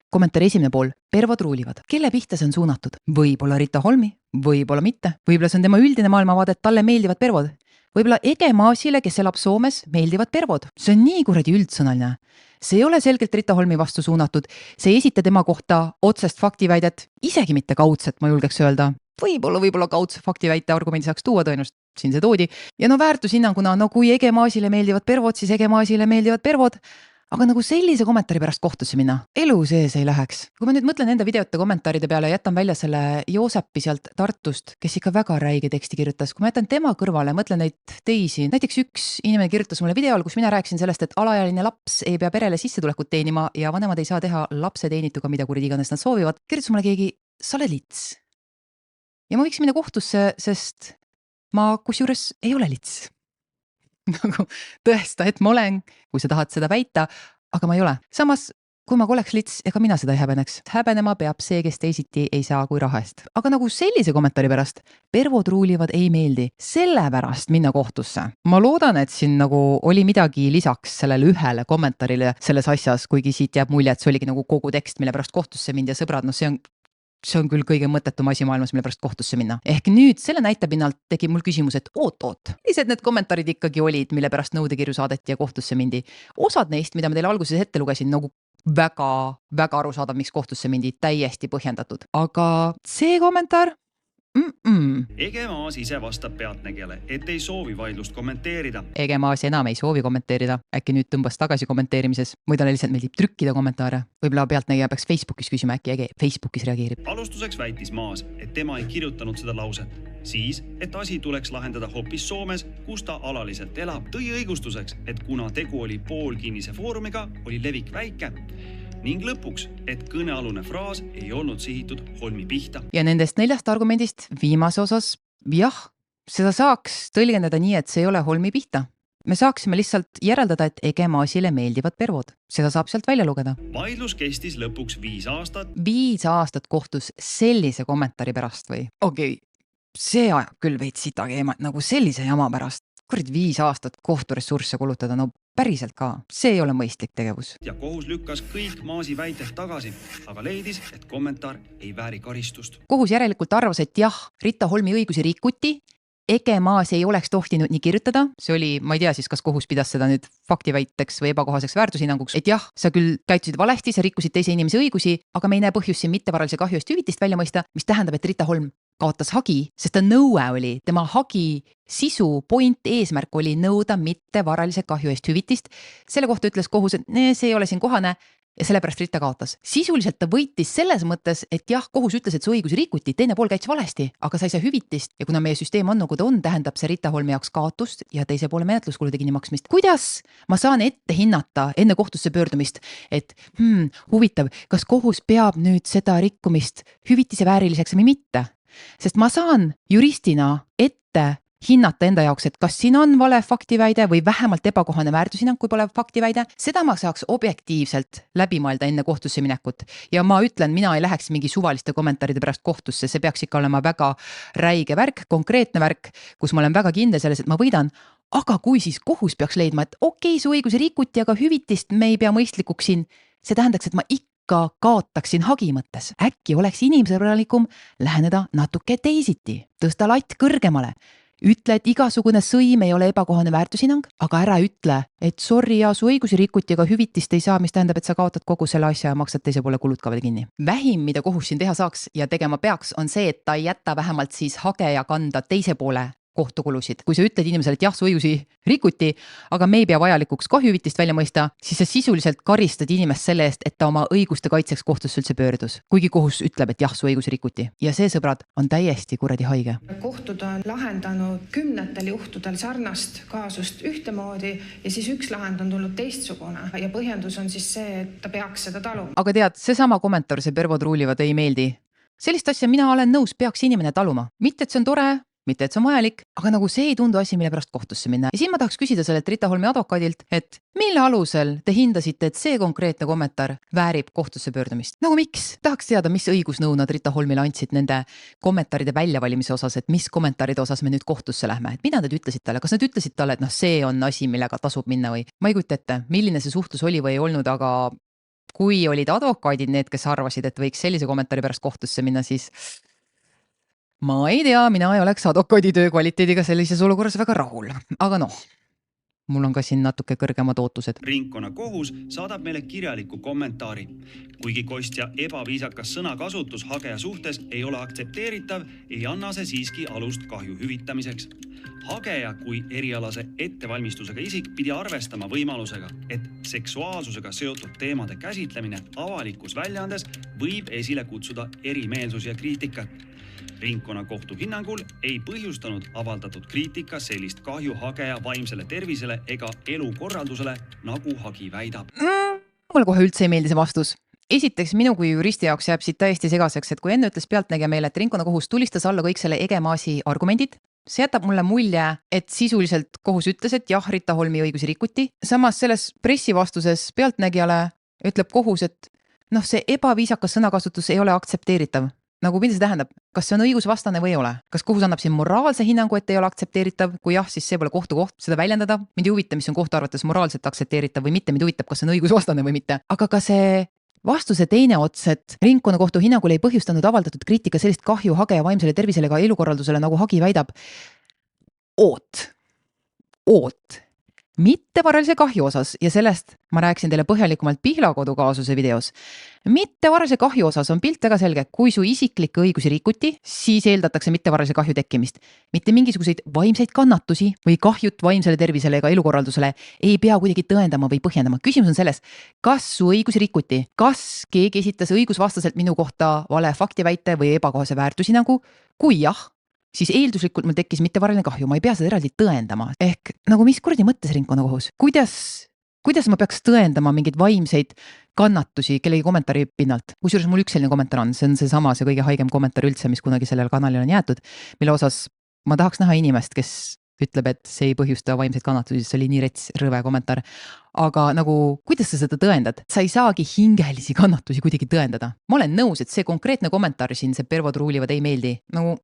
Kommentaari esimene pool. Pervod ruulivad. Kelle pihta see on suunatud? Võib-olla Rita Holmi, võib-olla mitte. Võib-olla see on tema üldine maailmavaade, et talle meeldivad pervod. Võib-olla Ege Maasile, kes elab Soomes, meeldivad pervod. See on nii kuradi üldsõnaline. See ei ole selgelt Rita Holmi vastu suunatud. See ei esita tema kohta otsest faktiväidet, isegi mitte kaudset, ma julgeks öelda. Võib-olla kaudse faktiväite argumendi saaks tuua tõenäoliselt. Siin see toodi. Ja väärtushinnanguna, kui Ege Maasile meeldivad pervod, siis Ege Maasile meeldivad pervod. Aga sellise kommentaari pärast kohtusse minna, elu sees ei läheks. Kui ma nüüd mõtlen enda videote kommentaaride peale ja jätan välja selle Joosepi sealt Tartust, kes ikka väga räige teksti kirjutas, kui ma jätan tema kõrvale, mõtlen neid teisi. Näiteks üks inimene kirjutas mulle videol, kus mina rääkisin sellest, et alaealine laps ei pea perele sissetulekut teenima ja vanemad ei saa teha lapse teenituga, mida kuradi iganes nad soovivad. Kirjutas mulle keegi, sa oled lits. Ja ma võiks minna kohtusse, sest ma kusjuures ei ole lits. Tõesta, et ma olen, kui sa tahad seda väita, aga ma ei ole. Samas, kui ma oleks lits, ega mina seda ei häbeneks. Häbenema peab see, kes teisiti ei saa kui raha eest. Aga sellise kommentaari pärast, pervod ruulivad ei meeldi. Sellepärast minna kohtusse. Ma loodan, et siin oli midagi lisaks sellele ühele kommentaarile selles asjas, kuigi siit jääb mulje, et see oligi kogu tekst, mille pärast kohtusse mind ja sõbrad, see on küll kõige mõttetum asi maailmas, mille pärast kohtusse minna. Ehk nüüd selle näite pinnalt tegi mul küsimus, et oot. Millised need kommentaarid ikkagi olid, mille pärast nõudekirju saadeti ja kohtusse mindi? Osad neist, mida ma teile alguses ette lugesin, väga arusaadav, miks kohtusse mindi, täiesti põhjendatud. Aga see kommentaar? Ege Maas ise vastab pealtnägijale, et ei soovi vaidlust kommenteerida. Ege Maas enam ei soovi kommenteerida. Äkki nüüd tõmbas tagasi kommenteerimises. Või talle lihtsalt meeldib trükkida kommentaare. Võib-olla pealtnägija peaks Facebookis küsima, äkki Ege Facebookis reageerib. Alustuseks väitis Maas, et tema ei kirjutanud seda lauset. Siis, et asi tuleks lahendada hoopis Soomes, kus ta alaliselt elab. Tõi õigustuseks, et kuna tegu oli poolkinnise foorumiga, oli levik väike. Ning lõpuks, et kõnealune fraas ei olnud sihitud Holmi pihta. Ja nendest 4 argumendist viimase osas, jah, seda saaks tõlgendada nii, et see ei ole Holmi pihta. Me saaksime lihtsalt järeldada, et Ege Maasile meeldivad pervod. Seda saab sealt välja lugeda. Vaidlus kestis lõpuks 5 aastat. 5 aastat kohtus sellise kommentaari pärast või? Okei, see ajab küll veits sitagi sellise jama pärast. Kurid 5 aastat kohturessursse kulutada, päriselt ka. See ei ole mõistlik tegevus. Ja kohus lükkas kõik Maasi väited tagasi, aga leidis, et kommentaar ei vääri karistust. Kohus järelikult arvas, et jah, Rita Holmi õigusi rikuti, Ege Maas ei oleks tohtinud nii kirjutada. See oli, ma ei tea siis, kas kohus pidas seda nüüd faktiväiteks või ebakohaseks väärtushinnanguks, et jah, sa küll käitusid valesti, sa rikkusid teise inimese õigusi, aga me ei näe põhjust siin mittevaralise kahju eest hüvitist välja mõista, mis tähendab, et Rita Holm kaotas hagi, sest ta nõue oli, tema hagi sisu, point, eesmärk oli nõuda mittevaralise kahju eest hüvitist. Selle kohta ütles kohus, et see ei ole siin kohane ja sellepärast Rita kaotas. Sisuliselt ta võitis selles mõttes, et jah, kohus ütles, et see õigus rikuti, teine pool käitus valesti, aga sa ei saa hüvitist ja kuna meie süsteem on nagu ta on, tähendab see Rita Holmi jaoks kaotust ja teise poole menetluskulude kinnimaksmist. Kuidas ma saan ette hinnata enne kohtusse pöördumist, et huvitav, kas kohus peab nüüd seda rikkumist hüvitise vääriliseks või mitte? Sest ma saan juristina ette hinnata enda jaoks, et kas siin on vale faktiväide või vähemalt ebakohane väärtushinnang, kui pole faktiväide. Seda ma saaks objektiivselt läbi mõelda enne kohtusse minekut. Ja ma ütlen, mina ei läheks mingi suvaliste kommentaaride pärast kohtusse, see peaks ikka olema väga räige värk, konkreetne värk, kus ma olen väga kindel selles, et ma võidan. Aga kui siis kohus peaks leidma, et okei, su õigusi rikuti, aga hüvitist me ei pea mõistlikuks siin, see tähendaks, et ma kaotaksin hagi mõttes. Äkki oleks inimsõbralikum läheneda natuke teisiti, tõsta latt kõrgemale. Ütle, et igasugune sõim ei ole ebakohane väärtushinnang, aga ära ütle, et sorry ja su õigusi rikuti, aga hüvitist ei saa, mis tähendab, et sa kaotad kogu selle asja ja maksad teise poole kulud ka veel kinni. Vähim, mida kohus siin teha saaks ja tegema peaks, on see, et ta ei jäta vähemalt siis hageja kanda teise poole kohtukulusid. Kui sa ütled inimesele, et jah, su õigusi rikuti, aga me ei pea vajalikuks kahjuhüvitist välja mõista, siis sa sisuliselt karistad inimest selle eest, et ta oma õiguste kaitseks kohtusse üldse pöördus. Kuigi kohus ütleb, et jah, su õigusi rikuti. Ja see, sõbrad, on täiesti kuradi haige. Kohtud on lahendanud 10 juhtudel sarnast kaasust ühtemoodi ja siis üks lahend on tulnud teistsugune. Ja põhjendus on siis see, et ta peaks seda taluma. Aga tead, see sama kommentaar, see pervod ruulivad ei meeldi. Sellist asja mina olen nõus, peaks inimene taluma. Mitte, et see on tore, mitte et see on vajalik, aga nagu see ei tundu asi, mille pärast kohtusse minna. Ja siin ma tahaks küsida sellelt Rita Holmi advokaadilt, et mille alusel te hindasite, et see konkreetne kommentaar väärib kohtusse pöördumist? Nagu miks? Tahaks teada, mis õigusnõu nad Rita Holmile andsid nende kommentaaride väljavalimise osas, et mis kommentaaride osas me nüüd kohtusse lähme, et mida nad ütlesid talle, kas nad ütlesid talle, et see on asi, millega tasub minna või ma ei kujuta ette, milline see suhtlus oli või ei olnud, aga kui olid advokaadid need, kes arvasid, et võiks sellise kommentaari pärast kohtusse minna, siis ma ei tea, mina ei oleks advokaadi töö kvaliteediga sellises olukorras väga rahul, aga mul on ka siin natuke kõrgemad ootused. Ringkonnakohus saadab meile kirjaliku kommentaari. Kuigi kostja ebaviisakas sõnakasutus hageja suhtes ei ole aktsepteeritav, ei anna see siiski alust kahju hüvitamiseks. Hageja kui erialase ettevalmistusega isik pidi arvestama võimalusega, et seksuaalsusega seotud teemade käsitlemine avalikus väljaandes võib esile kutsuda erimeelsus ja kriitikat. Ringkonnakohtu hinnangul ei põhjustanud avaldatud kriitika sellist kahju hageja vaimsele tervisele ega elukorraldusele, nagu hagi väidab. Mulle kohe üldse ei meeldi see vastus. Esiteks minu kui juristi jaoks jääb siit täiesti segaseks, et kui enne ütles pealtnägija meile, et ringkonnakohus tulistas alla kõik selle Egemaasi argumendid, see jätab mulle mulje, et sisuliselt kohus ütles, et jah, Rita Holmi õigusi rikuti. Samas selles pressivastuses pealtnägijale ütleb kohus, et see ebaviisakas sõnakasutus ei ole aktsepteeritav. Nagu mida see tähendab? Kas see on õigusvastane või ei ole? Kas kohus annab siin moraalse hinnangu, et ei ole aktsepteeritav? Kui jah, siis see pole kohtu koht seda väljendada. Mind ei huvita, mis on kohtu arvates moraalselt aktsepteeritav või mitte, mind huvitab, kas see on õigusvastane või mitte. Aga ka see vastuse teine ots, et ringkonnakohtu hinnangul ei põhjustanud avaldatud kriitika sellist kahju hageja vaimsele tervisele ega elukorraldusele, nagu hagi väidab. Oot. Mittevaralise kahju osas, ja sellest ma rääksin teile põhjalikumalt Pihlakodu kaasuse videos. Mittevaralise kahju osas on pilt väga selge, kui su isiklikke õigusi rikuti, siis eeldatakse mittevaralise kahju tekkimist. Mitte mingisuguseid vaimseid kannatusi või kahjut vaimsele tervisele ega elukorraldusele ei pea kuidagi tõendama või põhjendama. Küsimus on selles, kas su õigusi rikuti, kas keegi esitas õigusvastaselt minu kohta vale faktiväite või ebakohase väärtushinnangu, kui jah, siis eelduslikult mul tekkis mittevaraline kahju, ma ei pea seda eraldi tõendama. Ehk nagu mis kuradi mõttes ringkonnakohus? Kuidas ma peaks tõendama mingeid vaimseid kannatusi kellegi kommentaari pinnalt? Kusjuures mul üks selline kommentaar on, see on see kõige haigem kommentaar üldse, mis kunagi sellel kanalil on jäetud, mille osas ma tahaks näha inimest, kes ütleb, et see ei põhjusta vaimseid kannatusi, see oli nii rets rõve kommentaar. Aga nagu, kuidas sa seda tõendad? Sa ei saagi hingelisi kannatusi kuidagi tõendada. Ma olen nõus, et see konkreetne kommentaar siin, see Pervo Truulivad ei meeldi. Nagu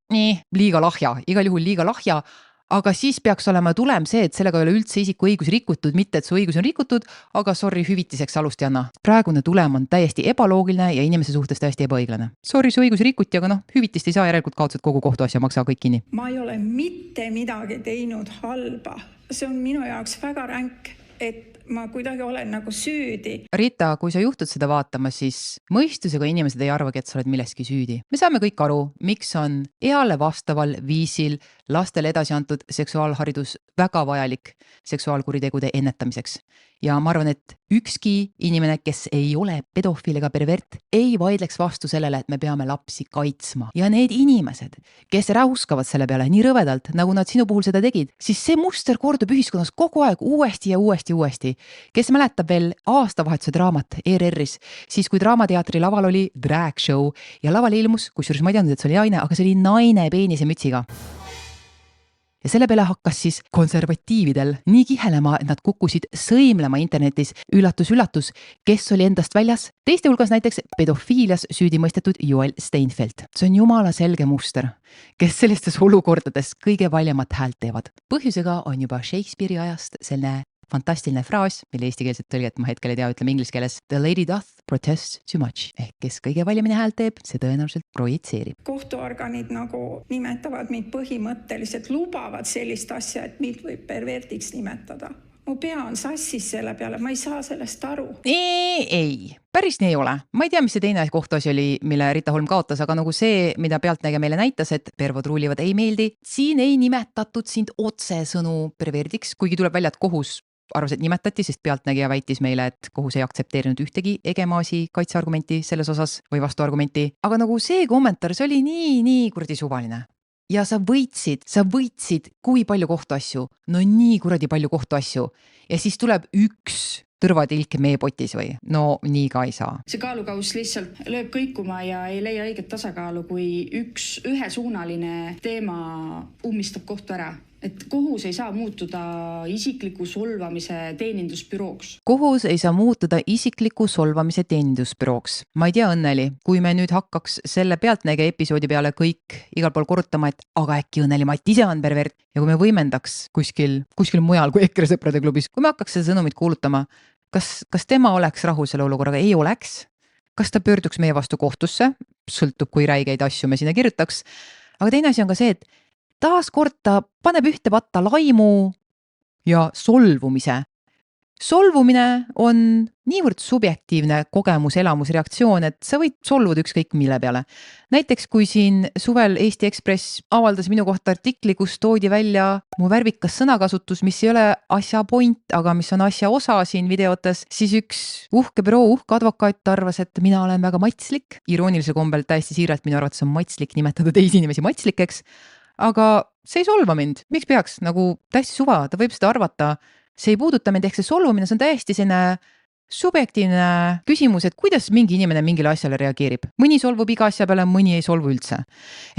liiga lahja, igal juhul liiga lahja, aga siis peaks olema tulem see, et sellega ei ole üldse isiku õigus rikutud, mitte et su õigus on rikutud, aga sorry, hüvitiseks alust ei anna. Praegune tulem on täiesti ebaloogiline ja inimese suhtes täiesti ebaõiglane. Sorry, su õigus rikuti, aga hüvitist ei saa, järelikult kaotsed kogu kohtuasja, maksa kõik kinni. Ma ei ole mitte midagi teinud halba. See on minu jaoks väga ränk, et ma kuidagi olen nagu süüdi. Rita, kui sa juhtud seda vaatama, siis mõistusega inimesed ei arvagi, et sa oled milleski süüdi. Me saame kõik aru, miks on eale vastaval viisil lastele edasi antud seksuaalharidus väga vajalik seksuaalkuritegude ennetamiseks. Ja ma arvan, et ükski inimene, kes ei ole pedofiil ega pervert, ei vaidleks vastu sellele, et me peame lapsi kaitsma. Ja need inimesed, kes räuskavad selle peale nii rõvedalt, nagu nad sinu puhul seda tegid, siis see muster kordub ühiskonnas kogu aeg uuesti ja uuesti. Kes mäletab veel aastavahetuse draamat ERR-is, siis kui Draamateatri laval oli drag show ja laval ilmus, kusjuures ma ei teadnud, et see oli naine, aga see oli naine peenise mütsiga. Ja selle peale hakkas siis konservatiividel nii kihelema, et nad kukkusid sõimlema internetis. Üllatus, kes oli endast väljas? Teiste hulgas näiteks pedofiilias süüdi mõistetud Joel Steinfeld. See on jumala selge muster, kes sellistes olukordades kõige valjemat häält teevad. Põhjusega on juba Shakespeare'i ajast selline fantastiline fraas, mille eestikeelset tõlget ma hetkel ei tea, ütleme inglise keeles. The lady doth protest too much. Ehk kes kõige valjemini häält teeb, see tõenäoliselt projitseerib. Kohtuorganid nagu nimetavad mind põhimõtteliselt, lubavad sellist asja, et mind võib perverdiks nimetada. Mu pea on sassis selle peale, ma ei saa sellest aru. Ei, päris nii ei ole. Ma ei tea, mis see teine kohtuasi oli, mille Rita Holm kaotas, aga nagu see, mida pealtnägija meile näitas, et Pervo Truulivad ei meeldi. Siin ei nimetatud sind otsesõnu perverdiks, kuigi tuleb välja, et kohus arvas, et nimetati, sest pealtnägija väitis meile, et kohus ei aktsepteerinud ühtegi Egemaasi kaitseargumenti selles osas või vastuargumenti. Aga nagu see kommentaar, see oli nii kuradi suvaline. Ja sa võitsid kui palju kohtuasju, no nii kuradi palju kohtuasju. Ja siis tuleb üks tõrvatilk meepotis või? No nii ka ei saa. See kaalukauss lihtsalt lööb kõikuma ja ei leia õiget tasakaalu, kui ühesuunaline teema ummistab kohtu ära. Et kohus ei saa muutuda isikliku solvamise teenindusbürooks. Kohus ei saa muutuda isikliku solvamise teenindusbürooks. Ma ei tea, Õnneli, kui me nüüd hakkaks selle Pealtnägija episoodi peale kõik igal pool korrutama, et aga äkki Õnneli Matt ise on pervert ja kui me võimendaks kuskil mujal kui EKRE sõprade klubis, kui me hakkaks seda sõnumit kuulutama, kas tema oleks rahul selle olukorraga? Ei oleks. Kas ta pöörduks meie vastu kohtusse? Sõltub, kui räigeid asju me sinna kirjutaks. Aga teine asi on ka see, et taaskord ta paneb ühte patta laimu ja solvumise. Solvumine on niivõrd subjektiivne kogemus, elamus, reaktsioon, et sa võid solvuda ükskõik mille peale. Näiteks kui siin suvel Eesti Ekspress avaldas minu kohta artikli, kus toodi välja mu värvikas sõnakasutus, mis ei ole asja point, aga mis on asja osa siin videotes, siis üks uhke büroo, uhke advokaat arvas, et mina olen väga matslik. Iroonilisel kombel täiesti siiralt minu arvates on matslik nimetada teisi inimesi matslikeks. Aga see ei solva mind. Miks peaks? Nagu täiesti suva, ta võib seda arvata. See ei puuduta mind, ehk see solvumine, see on täiesti selline subjektiivne küsimus, et kuidas mingi inimene mingile asjale reageerib. Mõni solvub iga asja peale, mõni ei solvu üldse.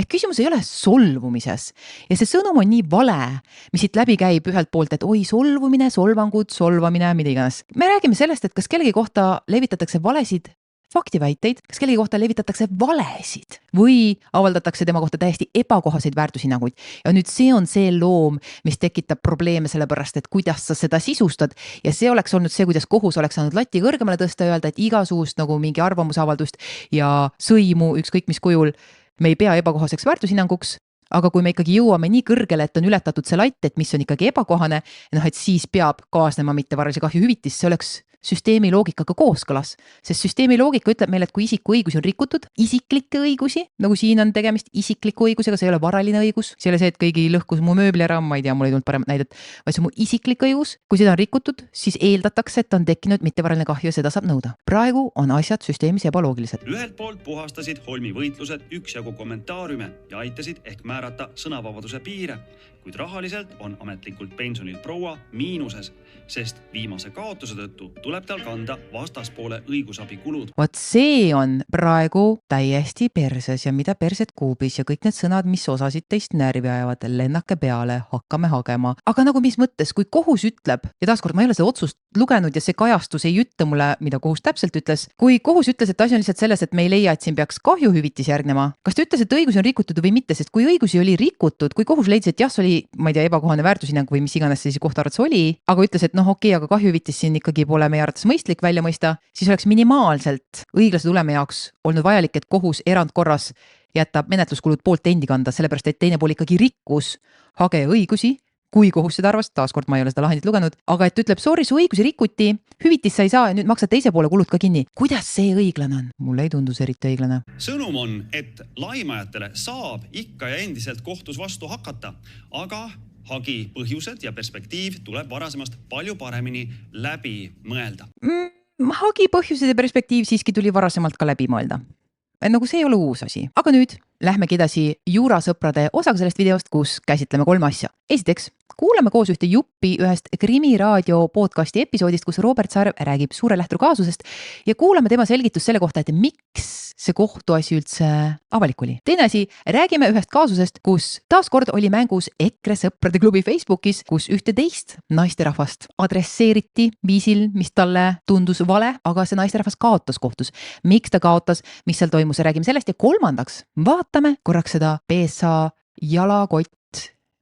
Ehk küsimus ei ole solvumises. Ja see sõnum on nii vale, mis siit läbi käib ühelt poolt, et oi, solvumine, solvangud, solvamine, mida iganes. Me räägime sellest, et kas kellegi kohta levitatakse valesid faktiväiteid, kas kellegi kohta levitatakse valesid või avaldatakse tema kohta täiesti ebakohaseid väärtushinnanguid. Ja nüüd see on see loom, mis tekitab probleeme sellepärast, et kuidas sa seda sisustad ja see oleks olnud see, kuidas kohus oleks saanud lati kõrgemale tõsta ja öelda, et igasugust nagu mingi arvamusavaldust ja sõimu ükskõik mis kujul me ei pea ebakohaseks väärtushinnanguks. Aga kui me ikkagi jõuame nii kõrgele, et on ületatud see latt, et mis on ikkagi ebakohane, et siis peab kaasnema mittevaralise kahju hüvitis, see oleks süsteemi loogikaga kooskõlas, sest süsteemi loogika ütleb meile, et kui isiku õigusi on rikutud, isiklikke õigusi, nagu siin on tegemist isikliku õigusega, see ei ole varaline õigus, see ei ole see, et kõigi lõhkus mu mööbli ära, ma ei tea, mul ei tulnud paremat näidet, vaid see on mu isiklik õigus. Kui seda on rikutud, siis eeldatakse, et on tekkinud mittevaraline kahju ja seda saab nõuda. Praegu on asjad süsteemis ebaloogilised. Ühelt poolt puhastasid Holmi võitlused üksjagu kommentaariume ja aitasid ehk määrata sõnavabaduse piire, kuid rahaliselt on ametlikult pensionil proua miinuses, sest viimase kaotuse tõttu tuleb tal kanda vastaspoole õigusabi kulud. Vot see on praegu täiesti perses ja mida perset kuubis ja kõik need sõnad, mis osasid teist närvi ajavad, lennake peale, hakkame hagema. Aga nagu mis mõttes, kui kohus ütleb, ja taaskord ma ei ole seda otsust lugenud ja see kajastus ei ütle mulle, mida kohus täpselt ütles. Kui kohus ütles, et asi on lihtsalt selles, et me ei leia, et siin peaks kahjuhüvitis järgnema, kas ta ütles, et õigusi on rikutud või mitte, sest kui õigusi oli rikutud, kui kohus leidis, et jah, see oli, ma ei tea, ebakohane väärtushinnang või mis iganes siis kohta arvates oli, aga ütles, et noh, okei, aga kahjuhüvitis siin ikkagi pole meie arvates mõistlik välja mõista, siis oleks minimaalselt õiglase tuleme jaoks olnud vajalik, et kohus erandkorras jätab menetluskulud poolt endi kanda, sellepärast et teine pool ikkagi rikkus hageja õigusi, kui kohus seda arvas, taaskord ma ei ole seda lahendit lugenud, aga et ütleb, sorry, su õigusi rikuti, hüvitis sa ei saa ja nüüd maksad teise poole kulud ka kinni. Kuidas see õiglane on? Mulle ei tundu see eriti õiglane. Sõnum on, et laimajatele saab ikka ja endiselt kohtus vastu hakata, aga hagi põhjused ja perspektiiv tuleb varasemast palju paremini läbi mõelda. Hagi põhjused ja perspektiiv siiski tuli varasemalt ka läbi mõelda. Nagu see ei ole uus asi. Aga nüüd lähmegi edasi juurasõprade osaga sellest videost, kus käsitleme 3 asja. Esiteks, kuulame koos ühte juppi ühest Krimi raadio podcasti episoodist, kus Robert Sarv räägib Suure Lähtru kaasusest ja kuulame tema selgitust selle kohta, et miks see kohtuasi üldse avalik oli. Teine asi, räägime ühest kaasusest, kus taaskord oli mängus EKRE sõprade klubi Facebookis, kus ühte teist naisterahvast adresseeriti viisil, mis talle tundus vale, aga see naisterahvas kaotas kohtus. Miks ta kaotas, mis seal toimus, räägime sellest ja kolmandaks vaatame korraks seda PSA jalakott,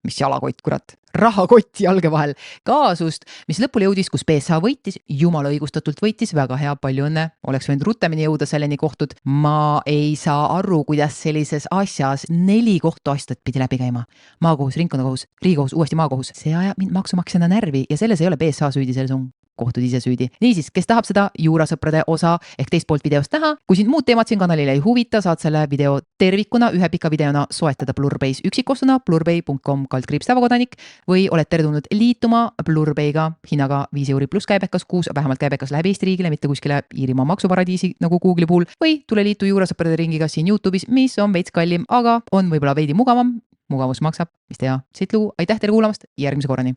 mis jalakott, kurat, rahakott jalge vahel kaasust, mis lõpule jõudis, kus PSA võitis, jumala õigustatult võitis, väga hea, palju õnne, oleks võinud rutemini jõuda selleni kohtud. Ma ei saa aru, kuidas sellises asjas 4 kohtuasjad pidi läbi käima. Maakohus, ringkonnakohus, riigikohus, uuesti maakohus. See ajab mind maksumaksjana närvi ja selles ei ole PSA süüdi, selles on kohtud ise süüdi. Niisiis, kes tahab seda juurasõprade osa ehk teist poolt videost näha, kui sind muud teemad siin kanalile ei huvita, saad selle video tervikuna ühe pika videona soetada Blurbais üksikostuna blurbay.com/tavakodanik või oled teretulnud liituma Blurbaiga hinnaga 5 € pluss käibekas kuus, vähemalt käibekas läbi Eesti riigile, mitte kuskile Iirimaa maksuparadiisi nagu Google'i puhul või tule liitu juurasõprade ringiga siin YouTube'is, mis on veits kallim, aga on võib-olla veidi mugavam. Mugavus maksab, mis teha, siit lugu, aitäh teile kuulamast, järgmise korrani.